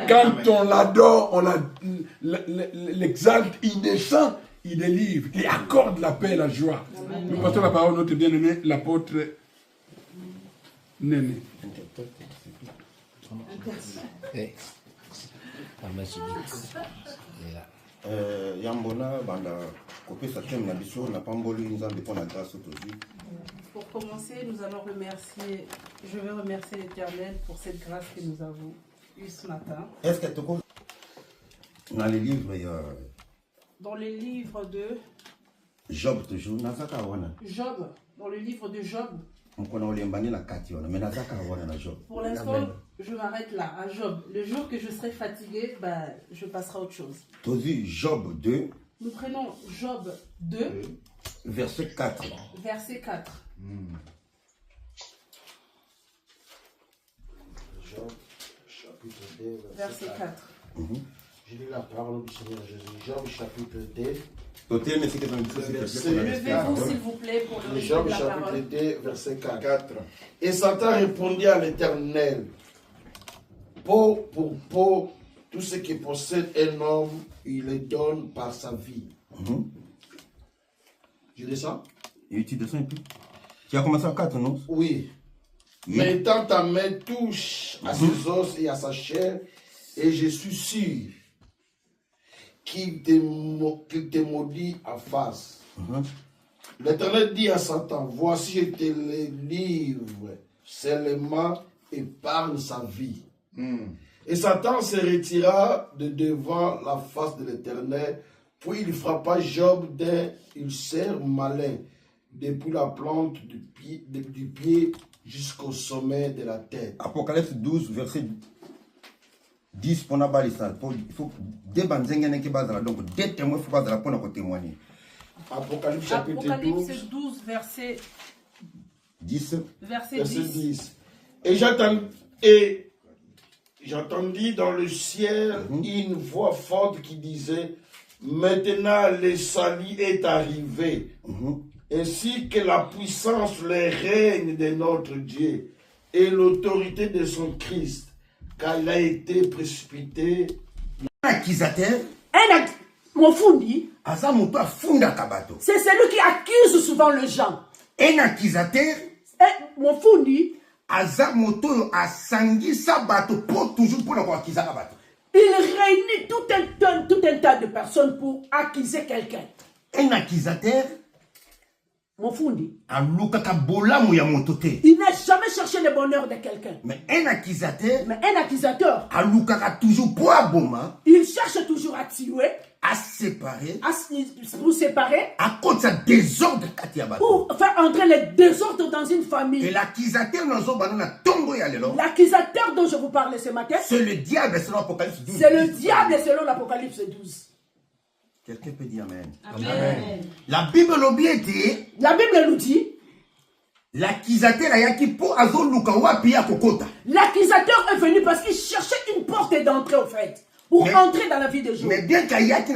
Quand on l'adore, on l'exalte, il descend, il délivre, il accorde la paix et la joie. Nous passons la parole à notre bien-aimé, l'apôtre Néné. Yambona banda kopé sa thème na biso na pamboli nzambe pour la grâce aujourd'hui. Pour commencer, nous allons remercier, je vais remercier l'Éternel pour cette grâce que nous avons eue ce matin. Est-ce que tu dans les livres dans les livres de Job toujours nazaka wana. Job, dans le livre de Job. On oliembani la kati wana mais nazaka wana na Job. Pour l'instant, je m'arrête là à Job. Le jour que je serai fatigué, je passerai à autre chose. Tu as vu Job 2. Nous prenons Job 2, verset 4. Verset 4. Job, chapitre 2, verset 4. Je lis la parole du Seigneur Jésus. Job, chapitre 2. Levez-vous, s'il vous plaît, pour le Job, de la chapitre parole. 2, verset 4. Et Satan répondit à l'Éternel, peau pour peau, tout ce qui possède un homme, il le donne par sa vie. Je descends? Et tu descends un peu. Tu as commencé à 4, non? Oui. Mais tant ta main touche à ses os et à sa chair, et je suis sûr qu'il te maudit à face. L'Éternel dit à Satan, voici je te le livre seulement et parle sa vie. Et Satan se retira de devant la face de l'Éternel, puis il frappa Job d'un ulcère malin, depuis la plante du pied jusqu'au sommet de la tête. Apocalypse 12, verset 10, pour il faut deux banzengues qui basent donc deux témoins faut baser pour témoigner. Apocalypse chapitre 12, verset 10. Verset 10. Et j'entendis dans le ciel une voix forte qui disait, maintenant le salut est arrivé, ainsi que la puissance, le règne de notre Dieu et l'autorité de son Christ, car il a été précipité. Accusateur. C'est celui qui accuse souvent les gens. Un accusateur. Il réunit tout un tas de personnes pour accuser quelqu'un. Un accusateur. Il n'a jamais cherché le bonheur de quelqu'un. Mais un accusateur. Il cherche toujours à tuer. À séparer. Pour séparer. À cause de désordre. Pour faire entrer le désordre dans une famille. Et l'accusateur dont je vous parlais ce matin. C'est le diable selon l'Apocalypse 12. C'est le diable selon l'Apocalypse 12. Quelqu'un peut dire amen. Amen. La Bible nous dit. L'accusateur est venu parce qu'il cherchait une porte d'entrée au fait. Pour entrer dans la vie de Job. Mais bien qu'il était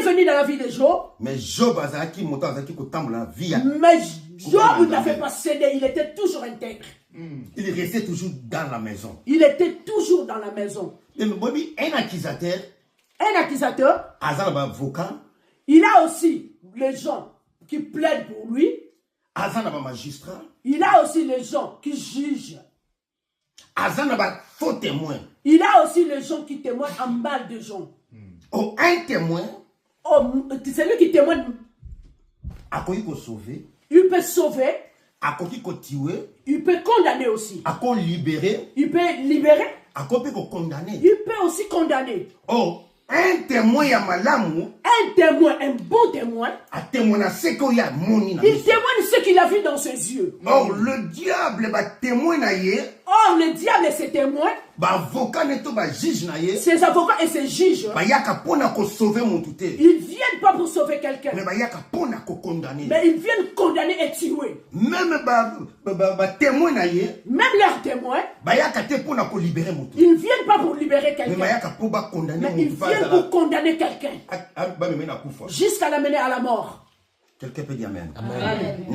venu dans la vie de Job. Mais Job n'avait pas cédé, il était toujours intègre. Il restait toujours dans la maison. Il était toujours dans la maison. Un accusateur. Il a aussi les gens qui plaident pour lui. Il a aussi les gens qui jugent. Faux témoin. Il a aussi les gens qui témoignent en mal de gens. Un témoin. C'est lui qui témoigne. Il peut sauver. Il peut condamner aussi. Il peut libérer. Il peut aussi condamner. Un témoin, un bon témoin, il témoigne ce qu'il a vu dans ses yeux. Or, le diable est ses témoins, ses avocats et ses juges. Ils viennent pas pour sauver quelqu'un, mais ils viennent condamner et tuer. Même leurs témoins, ils ne viennent pas pour libérer quelqu'un, mais ils viennent pour condamner quelqu'un jusqu'à l'amener à la mort. Quelqu'un peut dire amen. Amen.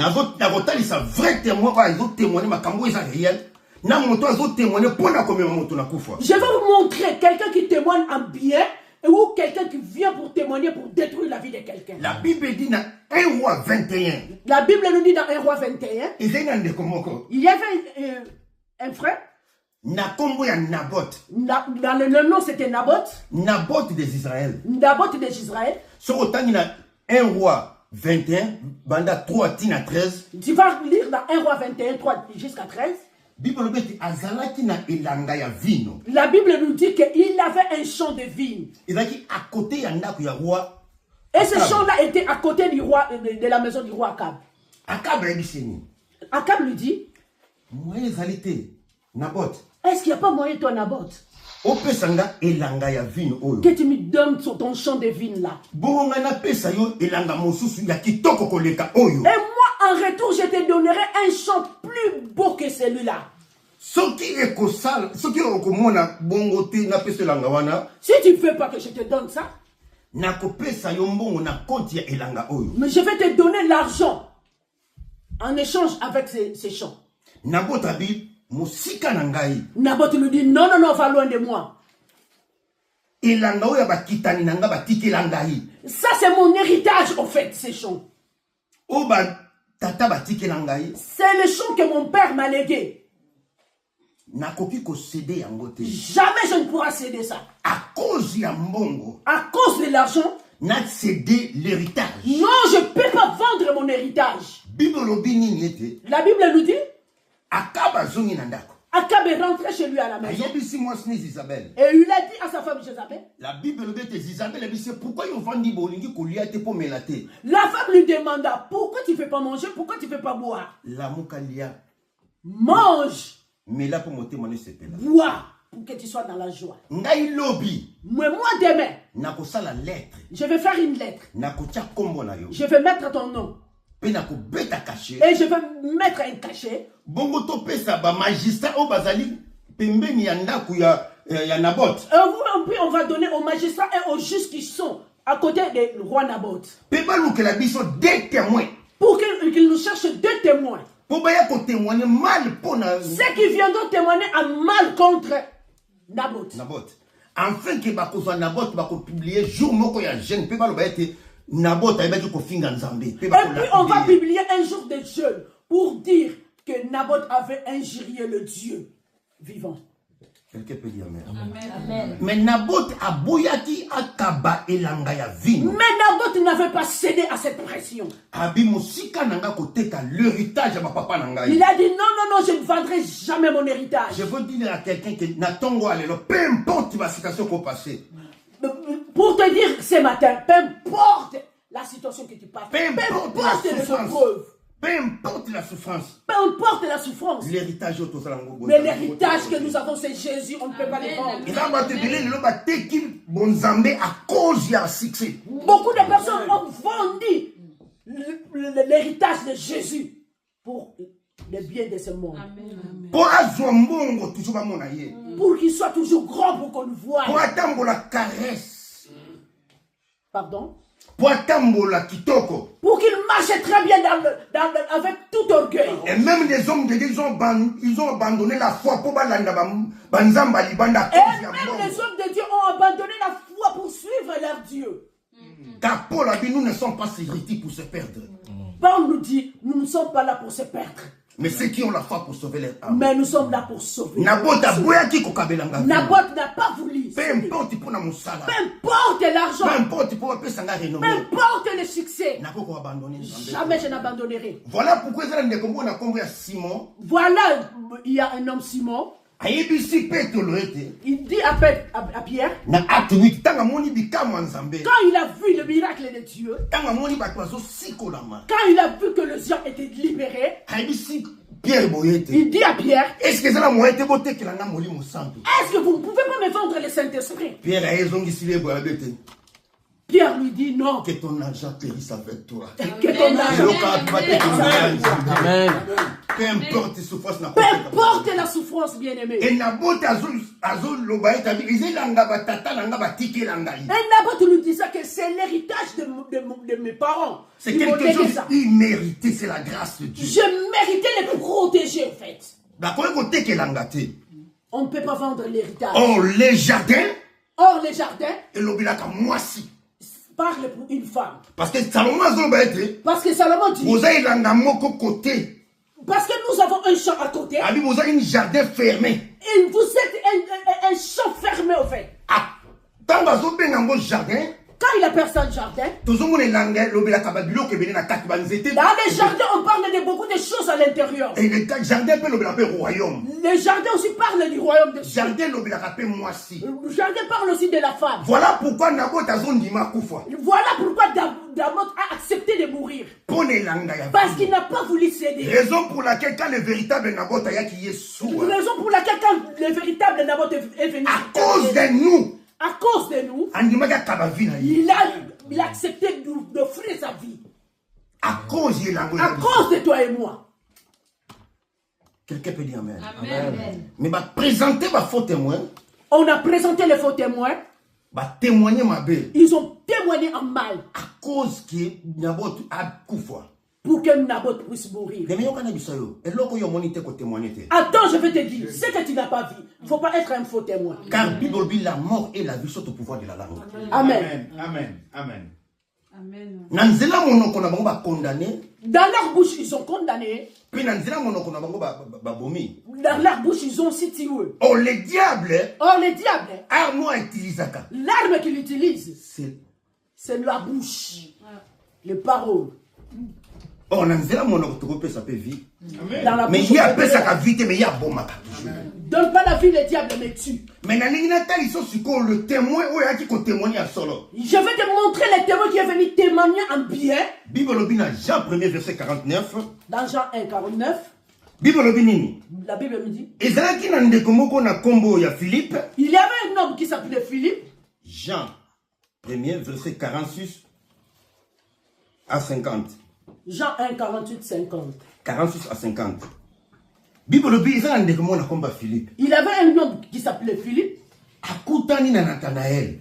Vrai témoin, ils ont témoigné, réel. Je vais vous montrer quelqu'un qui témoigne en bien ou quelqu'un qui vient pour témoigner pour détruire la vie de quelqu'un. La Bible dit dans 1 roi 21. La Bible nous dit dans 1 roi 21. Il y avait un frère. Nakombo ya Naboth. Dans le nom c'était Naboth. Naboth des Israël. Naboth des Israël. Sur autant il y a 1 roi 21, banda 3 tina 13. Tu vas lire dans 1 roi 21, 3 jusqu'à 13. La Bible nous dit qu'il avait un champ de vigne. Et ce champ-là était à côté du roi, de la maison du roi Akab. Akab lui dit, est-ce qu'il n'y a pas moyen, toi, Naboth, que tu me donnes sur ton champ de vigne là? Et moi, en retour, je te donnerai un champ plus beau que celui-là. Si tu ne veux pas que je te donne ça, mais je vais te donner l'argent en échange avec ces champs. Naboth lui dit, non, non, non, va loin de moi. Ça, c'est mon héritage, en fait, ces champs. C'est le champ que mon père m'a légué. Jamais je ne pourrai céder ça. À cause de l'argent. L'héritage. Non, je ne peux pas vendre mon héritage. La Bible nous dit, Akab est rentré chez lui à la maison. Et il a dit à sa femme Jézabel. La Bible nous dit Jézabel, pourquoi ils ont vendu la femme lui demanda, pourquoi tu ne fais pas manger, pourquoi tu ne fais pas boire? Mange. Mais là pour monter mon esprit là. Bois pour que tu sois dans la joie. Mais moi demain, je vais faire une lettre. Je vais mettre ton nom. Et je vais mettre un cachet. On va donner aux magistrats et aux juges qui sont à côté du roi Naboth. Pour qu'ils nous cherchent 2 témoins. Ceux qui viendront témoigner en mal contre Naboth. Enfin que Naboth va publier jour moko ya jeune pe balo ba ete Naboth ayebaki kofinga nzambe. Et puis on va publier un jour de jeûne pour dire que Naboth avait injurié le Dieu vivant. Quelqu'un peut dire amen. Amen. Mais Naboth a boyaki akaba elanga ya vino. Mais Naboth n'avait pas cédé à cette pression. L'héritage ma papa nanga. Il a dit non, non, non, je ne vendrai jamais mon héritage. Je veux dire à quelqu'un que n'attendons alors, peu importe la situation qu'on passe. Pour te dire ce matin, peu importe la situation que tu passes, peu importe les épreuves. Peu importe la souffrance. Peu importe la souffrance. L'héritage mais l'héritage que nous avons, c'est Jésus. On ne peut pas le vendre. Beaucoup de personnes ont vendu l'héritage de Jésus pour le bien de ce monde. Pour qu'il soit toujours grand pour qu'on le voie. Pardon? Pour qu'il marche très bien avec tout orgueil. Et même les hommes de Dieu, ils ont abandonné la foi pour Et même les hommes de Dieu ont abandonné la foi pour suivre leur Dieu. Car Paul a dit, nous ne sommes pas servités pour se perdre. Paul nous dit, nous ne sommes pas là pour se perdre. Mais ceux qui ont la foi pour sauver leur âme. Mais nous sommes là pour sauver. Naboth n'a pas voulu. Peu importe l'argent. Peu importe pour peu le succès. Jamais je n'abandonnerai. Voilà pourquoi Simon. Voilà, il y a un homme Simon. Il dit à Pierre, quand il a vu le miracle de Dieu, quand il a vu que le gens était libéré, il dit à Pierre, est-ce que vous ne pouvez pas me vendre le Saint-Esprit? Pierre lui dit non. Que ton argent périsse avec toi. Que ton argent périsse avec toi. Amen. Peu importe la souffrance. Peu importe la souffrance, bien-aimé. Et Naboth nous dit ça que c'est l'héritage de mes parents. C'est quelque chose immérité, c'est la grâce de Dieu. Je méritais de me protéger en fait. On ne peut pas vendre l'héritage. Or, les jardins, Or, les jardins parlent pour une femme. Parce que Salomon dit, parce que Salomon dit, parce que nous avons un champ à côté. Vous avez un jardin fermé. Et vous êtes un champ fermé au fait. Quand vous jardin, quand il appelle ça le jardin, dans les jardins, on parle de beaucoup de choses à l'intérieur. Et le jardin peut le royaume. Les jardins aussi parlent du royaume de Dieu. Le jardin parle aussi de la femme. Voilà pourquoi Naboth a accepté de mourir. Parce qu'il n'a pas voulu céder. Raison pour laquelle quand le véritable Naboth est venu. À cause de nous. À cause de nous, il a accepté d'offrir sa vie. À cause de toi et moi. Quelqu'un peut dire amen. Amen. Mais présenter ma faux témoin. On a présenté les faux témoins. Ils ont témoigné en mal. À cause que Naboth a couvert. Pour que Naboth puisse mourir. Attends, je vais te dire, ce que tu n'as pas vu, il ne faut pas être un faux témoin. Car la mort et la vie sont au pouvoir de la langue. Amen. Amen. Amen. Amen. Dans leur bouche, ils sont condamnés. Dans leur bouche, ils ont aussi tué. Or, les diables, l'arme qu'il utilise, c'est la bouche, les paroles. Oh, dans la vie. Mais il y a peu sa vie, mais il y a bon matin. Donne pas la vie, le diable me tue. Mais le témoin, je vais te montrer le témoin qui est venu témoigner en bien. Bible Jean 1er verset 49. Dans Jean 1, 49. La Bible me dit. Il y avait un homme qui s'appelait Philippe. Jean 1er verset 46 à 50. Jean 1, 48, 50. 46 à 50. Il y avait un homme qui s'appelait Philippe.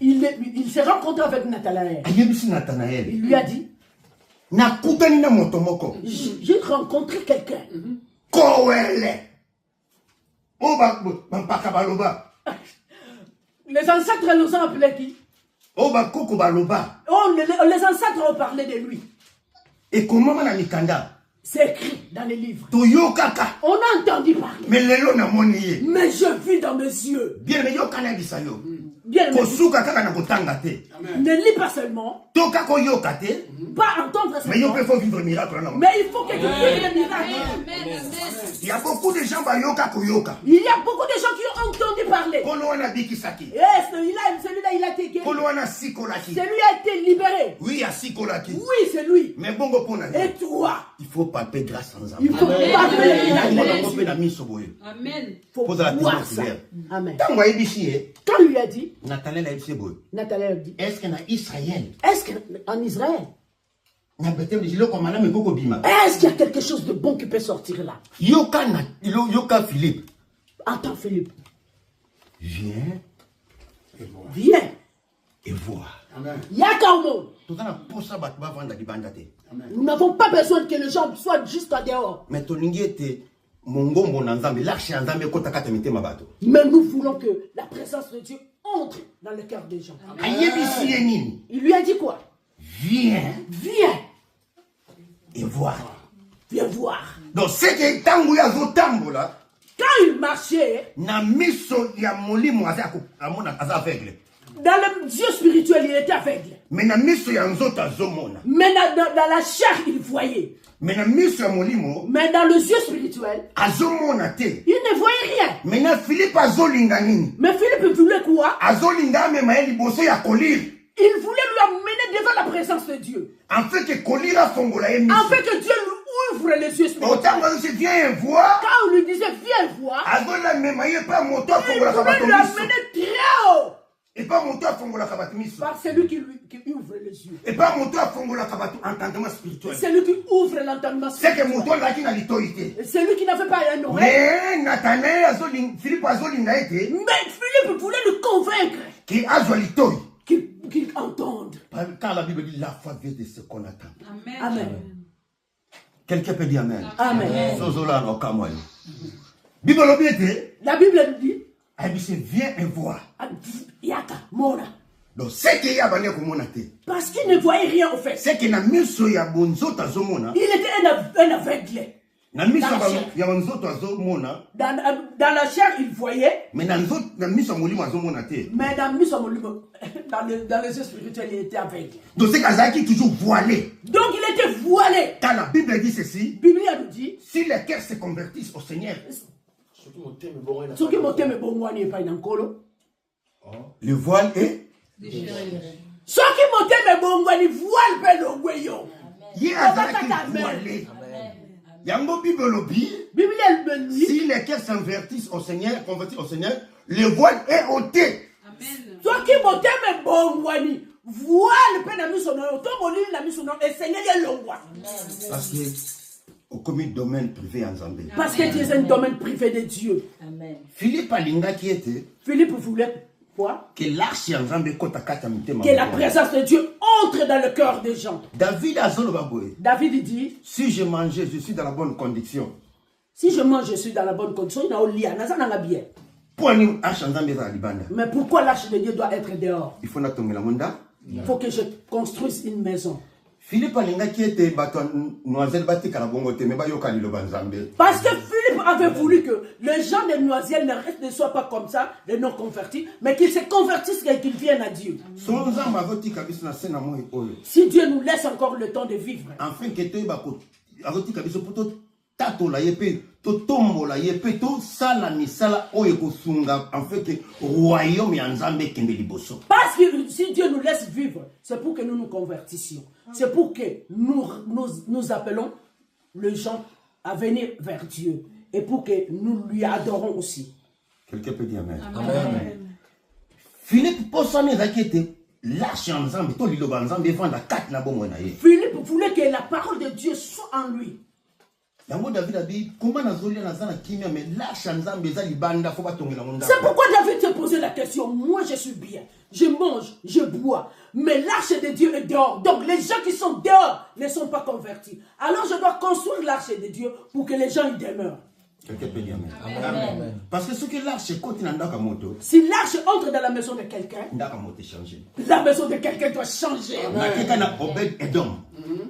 Il s'est rencontré avec Nathanaël. Il lui a dit, j'ai rencontré quelqu'un. Les ancêtres nous ont appelé qui? Oh, les ancêtres ont parlé de lui. Et comment on a mis Kanda? C'est écrit dans les livres. On a entendu parler. Mais je vis dans mes yeux. Bien, mais ne lis pas seulement. Pas entendre seulement. Mais il faut vivre un miracle. Mais il faut que tu vives un miracle. Il y a beaucoup de gens qui ont entendu parler. Celui-là, il a été guéri. Celui-là a été libéré. Oui, c'est lui. Mais bon, et toi? Il faut palper grâce sans il faut palper grâce. Amen. Faut voir ça. Amen. Quand lui a dit, Nathanaël a dit, est-ce qu'en Israël? Est-ce qu'en Israël? Est-ce qu'il y a quelque chose de bon qui peut sortir là? Yoka Philippe. Attends Philippe. Viens. Viens. Et vois. Yakaumo. Nous n'avons pas besoin que les gens soient juste à dehors. Mais nous voulons que la présence de Dieu entre dans le cœur des gens. Il lui a dit quoi? Viens. Viens. Et voir. Viens voir. Donc c'est que quand il marchait, dans le Dieu spirituel, il était aveugle. Mais dans la chair, il voyait. Mais dans le Dieu spirituel, il ne voyait rien. Mais Philippe voulait quoi? Il voulait lui amener devant la présence de Dieu. En fait que Dieu lui ouvre les yeux spirituels. Quand on lui disait viens voir, il voulait lui amener très haut. Et pas mon toit fongola kabatimiso. Par celui qui ouvre les yeux. Et pas mon toit fongola kabatu entendement spirituel. C'est lui qui ouvre l'entendement spirituel. C'est que mon toit là qui n'a l'autorité. C'est lui qui n'avait pas un oreille. Mais Nathanaël Philippe azolinga été. Mais Philippe voulait le convaincre. Qui azolitoi. Qu'il entende. Car la Bible dit la foi vient de ce qu'on attend. Amen. Amen. Quelqu'un peut dire amen. Amen. Sozola no kamwali. La Bible nous dit, viens et vois. Yaka, Mona. Donc, c'est qu'il y a Parce qu'il ne voyait rien au fait. c'est qu'il y a miso ya bonzo tazomona. Il était un aveugle. Na miso Dans ya bonzo tazomona. Dans la chair, il voyait. Mais na miso molimo azomona te. Mais dans les yeux spirituels, il était aveugle. Donc c'est Kazaki toujours voilé. Donc il était voilé. Quand la Bible dit ceci, La Bible nous dit, si les cœurs se convertissent au Seigneur, ce qui m'a dit, bon, moi, n'est pas un colo. le voile est Ce qui m'a dit, bon, moi, n'est voile, le goyo. Yé Azaki voilé. Yango Bible lobi. Bible nous dit, Si les cœurs s'invertissent au Seigneur, convertissent au Seigneur, le voile est ôté. ce qui m'a dit, bon, moi, n'est voile, pe na miso no, to molili na miso no, et Seigneur est longwa. Parce que au commis domaine privé en Zambie. Parce que tu es un domaine privé de Dieu. Amen. Philippe Alinga qui était Philippe voulait quoi? que l'arche en Zambie kota kata mitema. Que la présence de Dieu entre dans le cœur des gens. David Azolo Baboye. David dit, Si je mangeais, je suis dans la bonne condition. si je mange, je suis dans la bonne condition, il y a au lit, il y a bien. Pour une arche en Zambie dans la Libanda. Mais pourquoi l'arche de Dieu doit être dehors? Il faut n'attendre la monde. Il faut que je construise une maison. Philippe Alinga qui était bâton noiselle bâti kalabongote mais ba yokali lo banzambe. Parce que Philippe avait voulu que les gens de Noisiel ne soient pas comme ça, les non convertis, mais qu'ils se convertissent et qu'ils viennent à Dieu. Son zamba voti kabisa na sena mo oyo. Si Dieu nous laisse encore le temps de vivre. Enfin que te bako avoti kabisa poto tato la yepe to tombo la yepe to sala misala oyo kosunga en fait que royaume ya nzambe kende liboso. Parce que si Dieu nous laisse vivre, c'est pour que nous nous convertissions. C'est pour que nous appelons les gens à venir vers Dieu. Et pour que nous lui adorons aussi. Quelqu'un peut dire amen. Amen. Philippe Possane Zakete, l'arche en Zambie, to lilo banzambe vanda kat na bomo na ye. Philippe voulait que la parole de Dieu soit en lui. Yango David a dit, comment nazolia na zana kimia mais l'arche en Zambie za libanda faut batonga na monda. C'est pourquoi David s'est posé la question. Moi, je suis bien. Je mange, je bois. Mais l'arche de Dieu est dehors. Donc, les gens qui sont dehors ne sont pas convertis. Alors, je dois construire l'arche de Dieu pour que les gens y demeurent. Quelqu'un peut dire amen. Amen. Parce que ce que l'arche continue à ndaka moto. Si l'arche entre dans la maison de quelqu'un, Ndaka moto changer. la maison de quelqu'un doit changer. Nakeka na Obed Edom.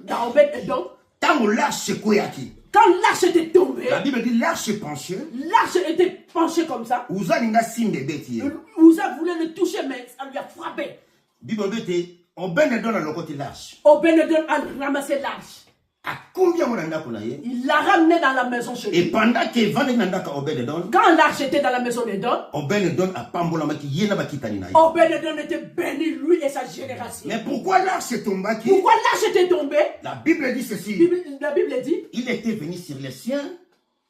Dans Obed Edom, Tango l'arche koyaki. quand l'arche était tombée, La Bible dit l'arche penchée. l'arche était penchée comme ça. Uza ninga simbe beti. Uza voulait le toucher, mais ça lui a frappé. Bible dit Obed Edom na lokoti l'arche. Obed Edom a ramassé l'arche. A combien mon ndako na ye? Il l'a ramené dans la maison chez Et lui. pendant que vande na ndaka Obed Edom, Quand l'arche était dans la maison d'Edom, Obed Edom a pambola maki yena bakitani na ye. Obed Edom était béni, lui et sa génération. Mais pourquoi l'arche est tombée? Pourquoi l'arche était tombée? La Bible dit ceci. La Bible dit, Il était venu sur les siens,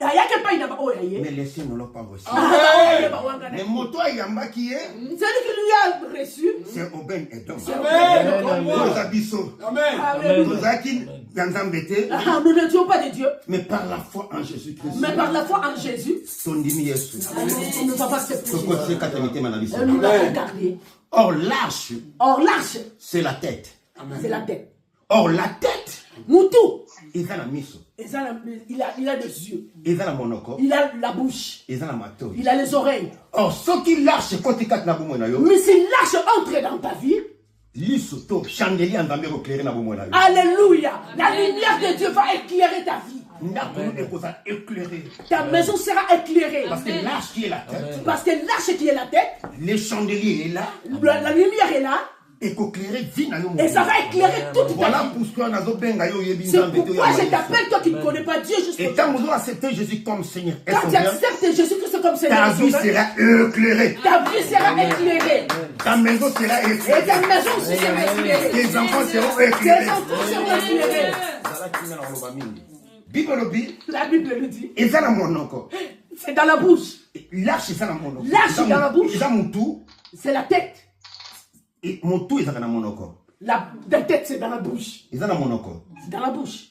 mais les siens ne l'ont pas reçu. Mais moto yamba qui est, celui qui lui a reçu, c'est Obed Edom. Amen. Nous abisso. Amen. Nous acquis dans un bêté, nous n'étions pas de Dieu, mais par la foi en Jésus-Christ. mais par la foi en Jésus, Son dimi Yesu. on ne va pas accepter Ce que c'est catamité manabisi. et nous l'avons regardé. Or l'arche, Or l'arche, c'est la tête. c'est la tête. Or la tête, Moutou, il a la miso, il a des yeux, il a la monoko, il a la bouche, il a la mato. il a les oreilles. Or ce qui lâche quand il kat na bomo na yo, Mais si l'arche entre dans ta vie, lisoto chandelier en zambe éclairé na bomo na yo. alléluia, la lumière de Dieu va éclairer ta vie. Ndako est cosa éclairé. Ta maison sera éclairée. Parce que l'arche qui est la tête, Parce que l'arche qui est la tête, le chandelier est là, la lumière est là, et qu'éclairer vie na yo. et ça va éclairer toute ta Voilà vie. pourquoi nazo benga yo yebi C'est nzambe to pourquoi ya je maïs. t'appelle, toi qui ne connais pas Dieu, juste Et quand vous acceptez Jésus comme Seigneur et quand tu Sauveur, acceptes Jésus-Christ comme Seigneur, ta et vie Sauveur, sera éclairée. ta vie sera éclairée. Ta maison sera Et éclairée. ta maison aussi sera éclairée. Tes enfants seront Tes éclairés. enfants seront éclairés. Bible lobi, La Bible le dit. eza na monoko. C'est dans la bouche. L'arche eza na monoko. L'arche dans la bouche. Eza mutu, C'est la tête. et mutu eza na monoko. La tête, c'est dans la bouche. Eza na monoko. C'est dans la bouche.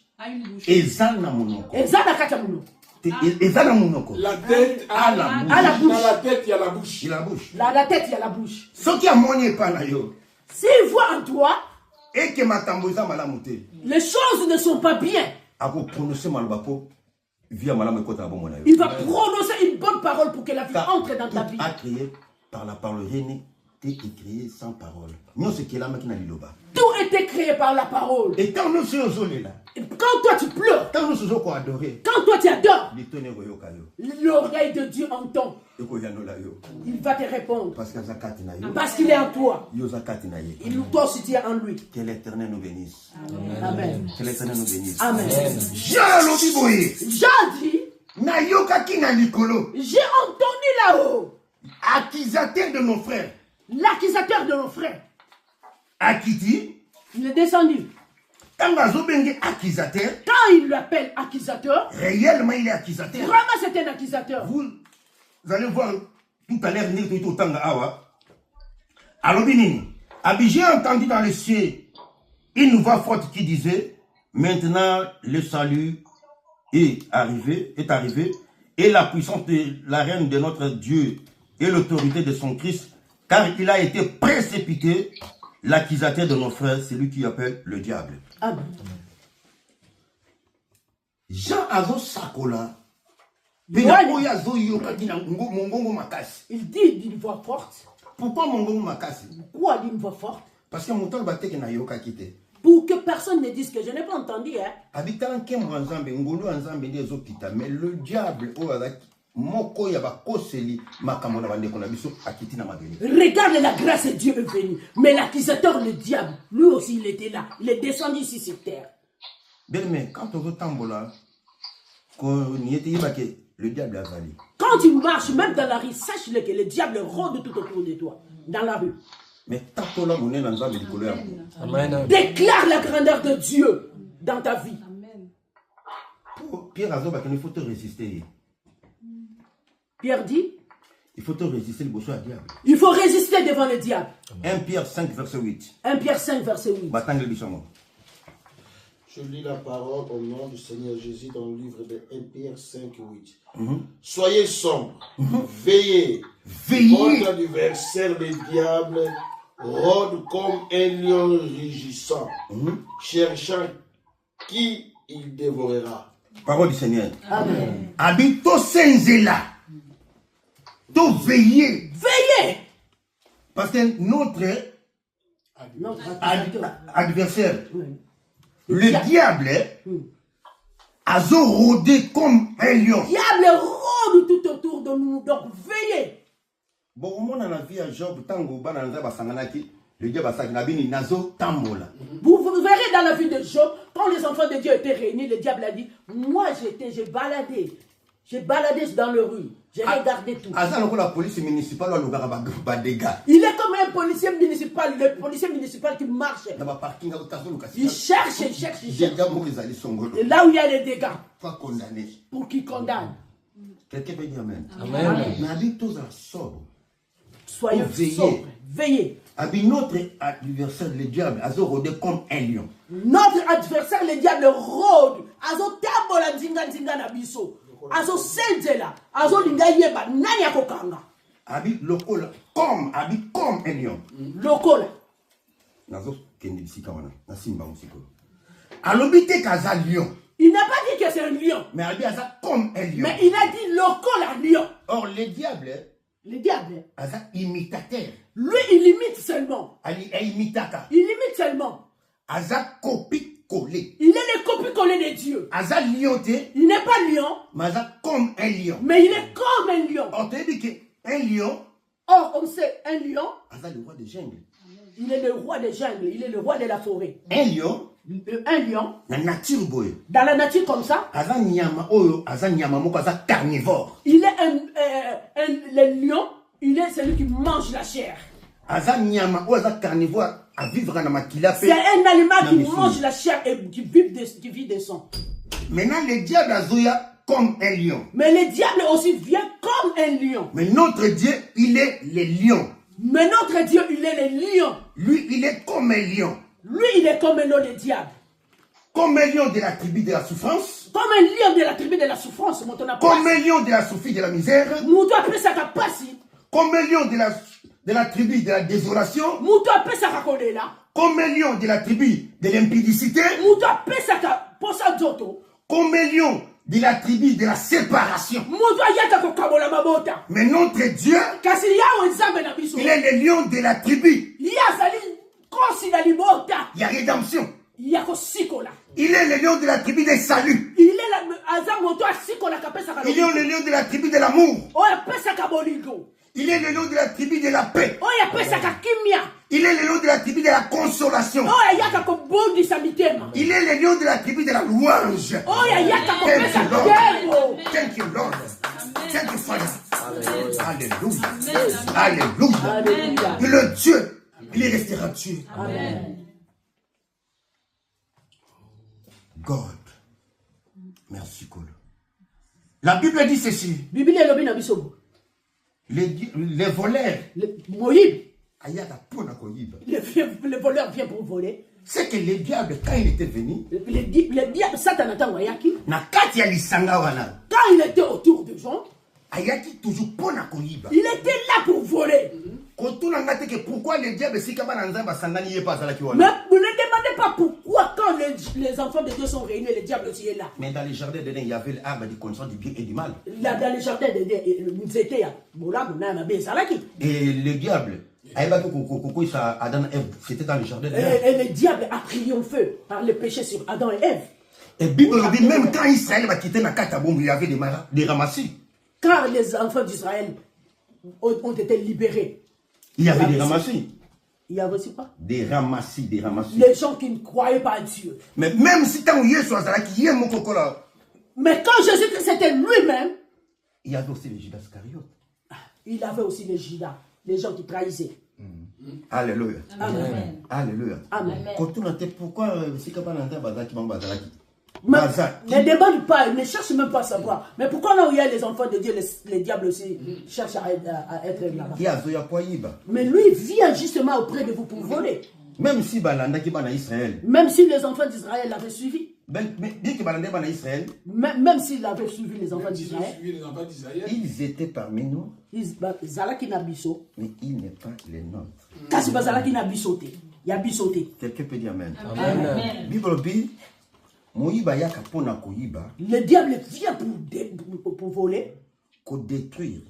Eza na monoko. Et ça, dans la bouche. Eza na monoko. La tête À la bouche. À la bouche. Dans la tête, il y a la bouche. Il a la bouche. La tête, il y a la bouche. Soki amoni pa na yo, S'il voit en toi, et que makambo eza malamu te, les choses ne sont pas bien. ako prononcer maloba po Il va prononcer une bonne parole pour que la vie entre dans ta vie. A créé par la parole. René, t'es créé sans parole. Tout était créé par la parole. Et quand nous sommes là, quand toi tu pleures, quand nous sommes adorés, quand toi tu adores, l'oreille de Dieu entend. Il va te répondre. Parce qu'il est en toi. Toi aussi tu es en lui. Que l'Éternel nous bénisse. Amen. Que l'Éternel nous bénisse. Amen. Jean dit, j'ai entendu là-haut. Accusateur de nos frères. L'accusateur de nos frères. Akiti. Il est descendu. Quand accusateur. Quand il l'appelle accusateur. Réellement il est accusateur. Vraiment c'est un accusateur. Vous allez voir tout à l'heure tout temps awa. Alors j'ai entendu dans le ciel une voix forte qui disait: maintenant le salut est arrivé, et la puissance de la reine de notre Dieu et l'autorité de son Christ, car il a été précipité, l'accusateur de nos frères, c'est lui qui appelle le diable. Amen. Jean Azo Sakola, il dit d'une voix forte. Pourquoi mon makasi? Pourquoi d'une voix forte? Parce que mon temps batté na yoka quitté. Pour que personne ne dise que je n'ai pas entendu. Habitant qui mais le diable regarde la grâce de Dieu est venue. Mais l'accusateur, le diable, lui aussi il était là. Il est descendu ici sur terre. Bien, mais quand on veut tambola, le diable a valé. Quand tu marches, même dans la rue, sache-le que le diable rôde tout autour de toi. Dans la rue. Mais Amen. Déclare la grandeur de Dieu dans ta vie. Pierre Azoba, il faut te résister. Pierre dit: il faut te résister le diable. Il faut résister devant le diable. 1 Pierre 5, verset 8. 1 Pierre 5, verset 8. Je lis la parole au nom du Seigneur Jésus dans le livre de 1 Pierre 5, 8. Soyez sombres, veillez. Votre adversaire, le diable, rôde comme un lion rugissant, cherchant qui il dévorera. Parole du Seigneur. Amen. Habito senzela. To veiller. Veillez. Parce que notre adversaire, le diable, a rôdé comme un lion. Le diable rôde tout autour de nous, donc veillez. Bon, au monde, on a vu à Job, le diable nazo tambola. Vous verrez dans la vie de Job, quand les enfants de Dieu étaient réunis, le diable a dit: moi j'ai baladé dans le rue, j'ai regardé tout. La police municipale, il est comme un policier municipal, le policier municipal qui marche. Il cherche. Et là où il y a les dégâts, pour qu'il condamne. Quelqu'un peut dire Amen. Amen. Soyez sobres, veillez. Notre adversaire, le diable, a rôdé comme un lion. Notre adversaire, le diable, rôde. Azo tabola nzinga na biso. Azo senzela. Azo lingayeba. Nani akokanga. Habite lokola comme un lion. Lokola. Nazo kendi bisika wana. Na simba musiko. Alobite kaza lion. Il n'a pas dit que c'est un lion. Mais il a dit comme un lion. Mais il a dit lokola lion. Or le diable, imitateur. Lui, il imite seulement. Il imite seulement. Copie-collé. Il est le copie-collé de Dieu. Il n'est pas lion. Mais comme un lion. Mais il est comme un lion. On te dit qu'un lion. Or, on sait, un lion. Le roi des jungles. Il est le roi des jungles. Il est le roi de la forêt. Un lion. Dans la nature comme ça. Il est le lion. Il est celui qui mange la chair. C'est un animal qui mange la chair et qui vit des sons. Maintenant, le diable a comme un lion. Mais le diable aussi vient comme un lion. Mais notre Dieu, il est le lion. Mais notre Dieu, il est le lion. Lui, il est comme un lion. Lui, il est comme un lion, le diable. Comme un lion de la tribu de la souffrance. Comme un lion de la tribu de la souffrance. Comme un lion de la souffrance de la misère. Comme un lion de la tribu de la désolation. Comme un lion de la tribu de l'impudicité. Comme un lion de la tribu de la séparation. Mais notre Dieu, il est le lion de la tribu. Il y a rédemption. Il est le lion de la tribu des saluts. Il est le lion de la tribu de l'amour. Il est le lion de la tribu de la paix. Il est le lion de la tribu de la consolation. Il est le lion de la tribu de la louange. Thank you, Lord. Thank you, Father. Alléluia. Alléluia. Et le Dieu, il est restera Dieu. Amen. God. Merci, Kolo. La Bible dit ceci. Les voleurs. Le voleur vient pour voler. C'est que le diable, quand il était venu, le diable, Satan attend Wayaki. Quand il était autour de gens, il était là pour voler. Pourquoi le diable, si mais vous ne demandez pas pourquoi quand les enfants de Dieu sont réunis, le diable aussi est là. Mais dans les jardins d'Éden, il y avait l'arbre de connaissance du bien et du mal. Dans les jardins d'Éden, et le diable, c'était dans le jardin d'Éden. Et le diable a triomphé par le péché sur Adam et Ève. Et la Bible dit même quand Israël va quitter Nakatabom, il y avait des ramassis. Quand les enfants d'Israël ont été libérés, il y avait des ramassis. Il y avait aussi quoi? Des ramassis, des ramassis. Les gens qui ne croyaient pas à Dieu. Mais même si tu as mais quand Jésus-Christ était lui-même, il y avait aussi les Judas Iscariotes. Il avait aussi les Judas, les gens qui trahissaient. Alléluia. Amen. Alléluia. Amen. Pourquoi ne demande pas, ne cherche même pas à savoir. Mais pourquoi là où il y a les enfants de Dieu, les diables aussi cherchent à être là-bas? Mais lui vient justement auprès de vous pour voler. Même si les enfants d'Israël l'avaient suivi. Même s'il avait suivi les enfants d'Israël, ils étaient parmi nous. Mais il n'est pas les nôtres. Quelqu'un peut dire Amen. Amen. Bible dit, le diable vient pour voler, pour détruire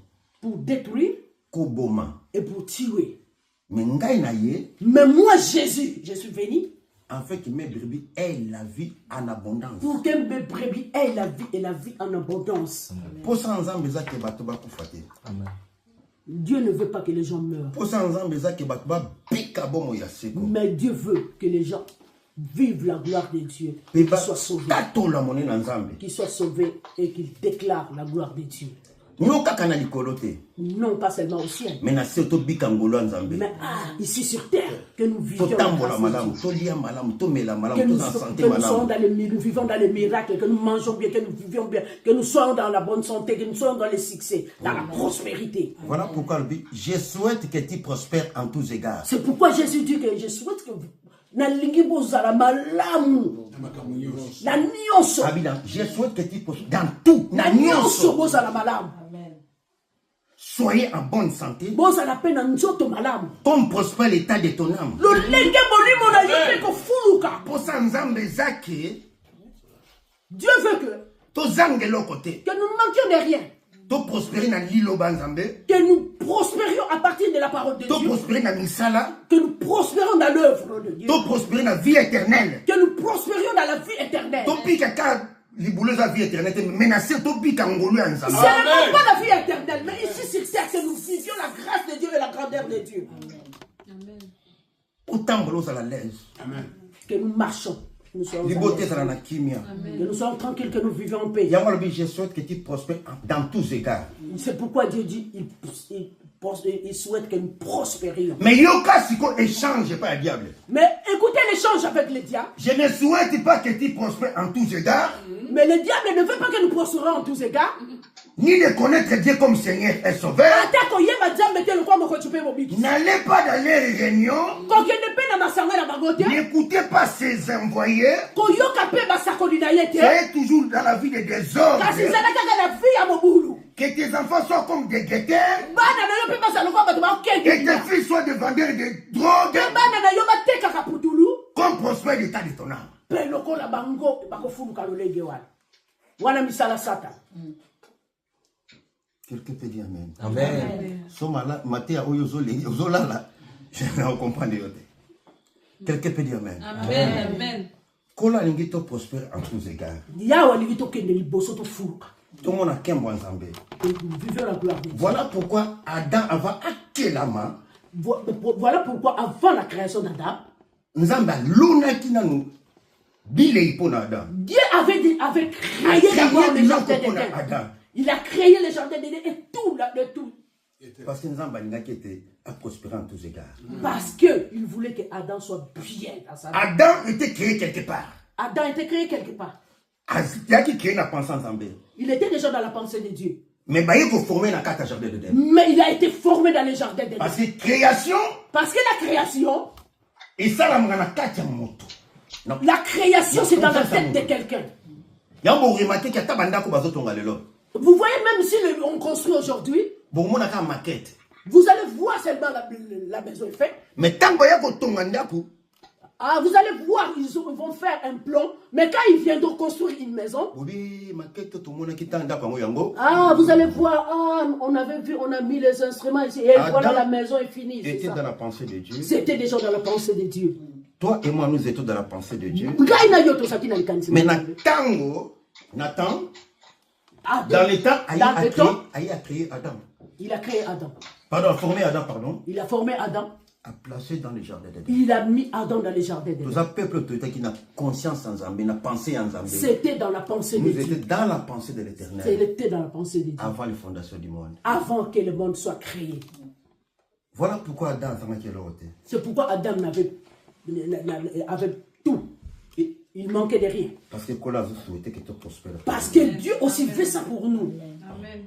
et pour tuer. Mais moi, Jésus, je suis venu afin que mes brebis aient la vie en abondance. Pour que mes brebis aient la vie et la vie en abondance. Amen. Dieu ne veut pas que les gens meurent. Mais Dieu veut que les gens vivent la gloire de Dieu. Qu'ils soient sauvés. Qu'ils soient sauvés et qu'ils déclarent la gloire de Dieu. Non, pas seulement au ciel. Mais ici sur terre, que nous vivions que nous vivons dans les miracles, que nous mangeons bien, que nous vivions bien, que nous soyons dans la bonne santé, que nous soyons dans le succès, dans la prospérité. Voilà pourquoi je souhaite que tu prospères en tous égards. C'est pourquoi Jésus dit que je souhaite que je souhaite que tu prospères dans tout. Soyez en bonne santé. Comme prospère l'état de ton âme. Dieu veut que nous ne manquions de rien. Que nous prospérions à partir de la parole de Dieu. Que nous prospérions dans l'œuvre de Dieu. Que nous prospérions dans la vie éternelle. Que nous prospérions dans la vie éternelle. Ce n'est pas la vie éternelle, mais ici sur terre, que nous vivions la grâce de Dieu et la grandeur de Dieu. Amen. Que nous marchons. Que nous soyons tranquilles, que nous vivions en paix. Je souhaite que tu prospères dans tous égards. C'est pourquoi Dieu dit il souhaite que nous prospérions. Mais il y a échange pas le diable. Mais écoutez l'échange avec le diable. Je ne souhaite pas que tu prospères en tous égards. Mais le diable ne veut pas que nous prospérions en tous égards. Ni de connaître Dieu comme Seigneur et Sauveur. N'allez pas dans les réunions. N'écoutez pas ses envoyés. Soyez toujours dans la vie des désordres. Que tes enfants soient comme des guetteurs. Que tes fils soient des vendeurs de drogue. Comme prospère l'état de ton âme. Wana misala sata. Quelqu'un peut dire Amen. Amen. Somala, Matéa, Ozolala, je ne comprends pas. Quelqu'un peut dire Amen. Amen. Amen. Kola Lingito prospère en tous égards. Yawa Lingito Kende Liboso to Fouka. Tout le monde a qu'un bon Zambé. Vivez la gloire de Dieu. Voilà pourquoi Adam avait Akelama. Voilà pourquoi avant la création d'Adam, Nzamba Luna Kinanu. Bile Ipona Adam. Dieu avait créé d'abord le jardin d'Éden. Il a créé le jardin d'Éden et tout là de tout. Parce que Nzamba Lingaki était à prospérer en tous égards. Parce qu'il voulait que Adam soit bien dans sa vie. Adam était créé quelque part. Adam était créé quelque part. Il a créé la pensée en Zambé. Il était déjà dans la pensée de Dieu. Mais il faut former dans le jardin d'Éden. Mais il a été formé dans le jardin d'Éden. Parce que création. Parce que la création. Et ça, la moto. La création, c'est dans la tête de quelqu'un. Vous voyez, même si on construit aujourd'hui, vous allez voir seulement la maison est faite. Mais tant que vous allez voir, ils vont faire un plan. Mais quand ils viendront construire une maison, vous allez voir, on avait vu, on a mis les instruments ici. Et voilà, la maison est finie. Était dans la pensée de Dieu. C'était déjà dans la pensée de Dieu. Toi et moi, nous étions dans la pensée de Dieu. Mais Nathan, dans le temps, il a créé Adam. Il a créé Adam. Pardon, formé Adam, pardon. Il a formé Adam. A placé dans le jardin d'Éden. Il a mis Adam dans le jardin d'Éden. Tout un peuple qui n'a conscience en Zambé, n'a pensé en Zambé. C'était dans la pensée de Dieu. Nous étions dans la pensée de l'Éternel. C'était dans la pensée de Dieu. Avant les fondations du monde. Avant que le monde soit créé. Voilà pourquoi Adam a. C'est pourquoi Adam avait tout. Il manquait de rien. Parce que Kola souhaitait que tu prospères. Parce que Dieu aussi fait ça pour nous. Amen.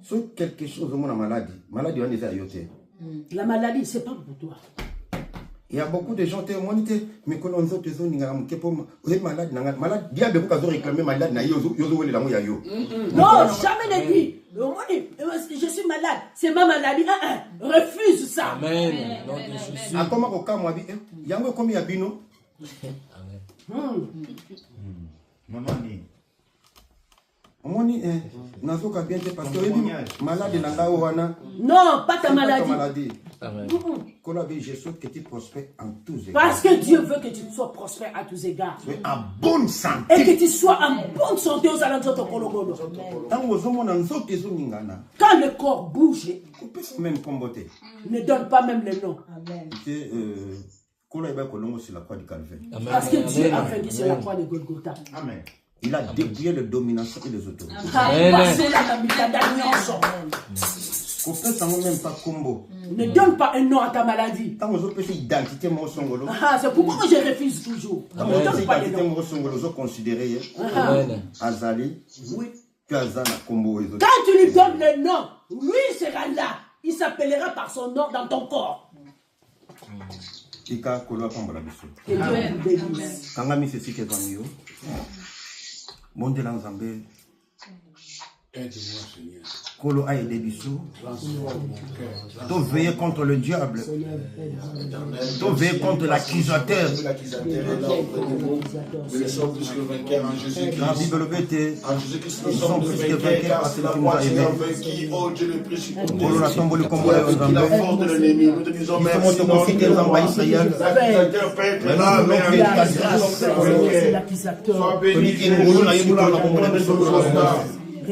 Sur quelque chose, on a maladie. Maladie, on est à yoté. La maladie, c'est pas pour toi. Il y a beaucoup de gens qui ont dit, mais quand on est malade, malade, bien de beaucoup réclamer malade, non, jamais ne dit. Je suis malade, c'est ma maladie. Refuse ça. Amen. Ah, comment au cas, moi, il y a combien de bino? Non, pas ta maladie. Parce que Dieu veut que tu sois prospère à tous égards. En bonne santé. Et que tu sois en bonne santé aux alentours de Kologolo. Quand le corps bouge, ne donne pas même le nom. Parce que Dieu a vaincu sur la croix de Golgotha. Amen. Il a dépouillé les dominations et les autorités. Ne donne pas un nom à ta maladie. C'est pourquoi je refuse toujours. Ne donne pas de nom. Quand tu lui donnes le nom, lui sera là. Il s'appellera par son nom dans ton corps. Aide-moi, Seigneur. Kolo a aidé Bissou. Tu veiller contre le diable. Tu veiller contre l'accusateur. Nous laissons plus que vainqueurs en Jésus-Christ. La Bible dit en Jésus-Christ, nous sommes plus vainqueurs parce que la foi est vainquée. Oh Dieu, le précieux Kolo la tombe le combo de la force de l'ennemi. Nous te disons merci. L'accusateur peut être là, mais sois béni pour la comprendre de ce constat. À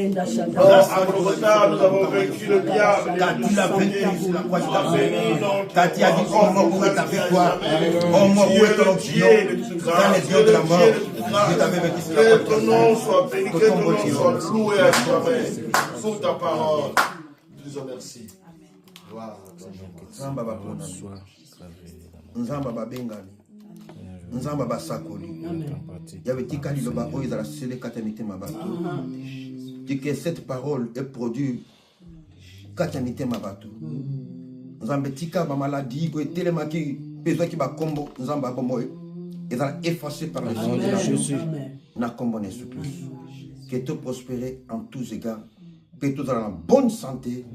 nos retards, nous avons vaincu le diable. Quand tu l'as vaincu sur la croix, tu l'as béni. Quand tu as dit, oh mon Dieu, tu as fait quoi? Oh mon Dieu, dans les dieux de la mort, Dieu t'avait vaincu sur la croix. Que ton nom soit béni, que ton nom soit loué à toi-même. Pour ta parole. Nous te disons merci. Gloire à toi. Nzamba babengani. Nzamba basakoli. Yawe tikali loba oyo ezala sele kata mitema bato. Que cette parole est produite katanite mabato. Nzambe tika ba maladie ko telemaki besoin ki ba kombo nzamba bomoy ezala effacé par le sang de Jésus. Na kombo ne plus. Que tu prospères en tous égards, que tu dans la bonne santé.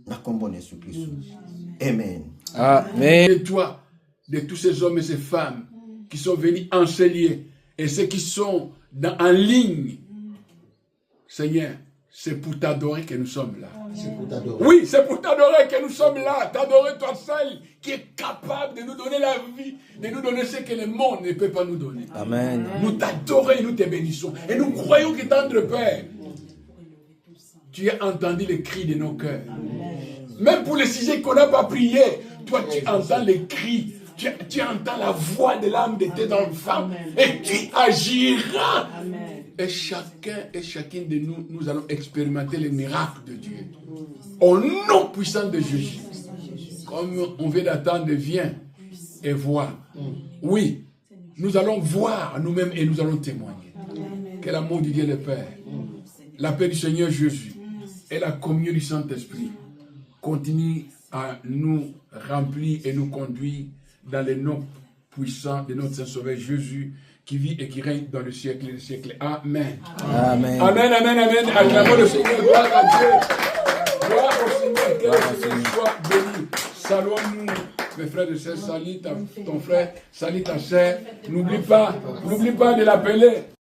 Na kombo ne plus. Amen. Amen. Et toi de tous ces hommes et ces femmes qui sont venus enseigner et et ceux qui sont en ligne, Seigneur, c'est pour t'adorer que nous sommes là. Oui, c'est pour t'adorer que nous sommes là. T'adorer toi seul qui est capable de nous donner la vie, de nous donner ce que le monde ne peut pas nous donner. Amen. Nous t'adorons et nous te bénissons. Et nous croyons que tendre Père, tu as entendu les cris de nos cœurs. Même pour les sujets qu'on n'a pas prié, toi tu entends les cris. Tu entends la voix de l'âme de tes enfants. Et tu agiras. Et chacun et chacune de nous, nous allons expérimenter les miracles de Dieu. Au nom puissant de Jésus. Comme on vient d'attendre, viens et vois. Oui, nous allons voir nous-mêmes et nous allons témoigner. Que l'amour du Dieu le Père, la paix du Seigneur Jésus et la communion du Saint-Esprit continue à nous remplir et nous conduire dans les noms puissants de notre Saint-Sauveur Jésus, qui vit et qui règne dans le siècle et le siècle. Amen. Amen. Amen, amen, amen. Acclamons le Seigneur. Gloire à Dieu. Gloire au Seigneur. Que le Seigneur soit béni. Saluons-nous, mes frères et sœurs. Salut ton frère. Salut ta sœur. N'oublie pas de l'appeler.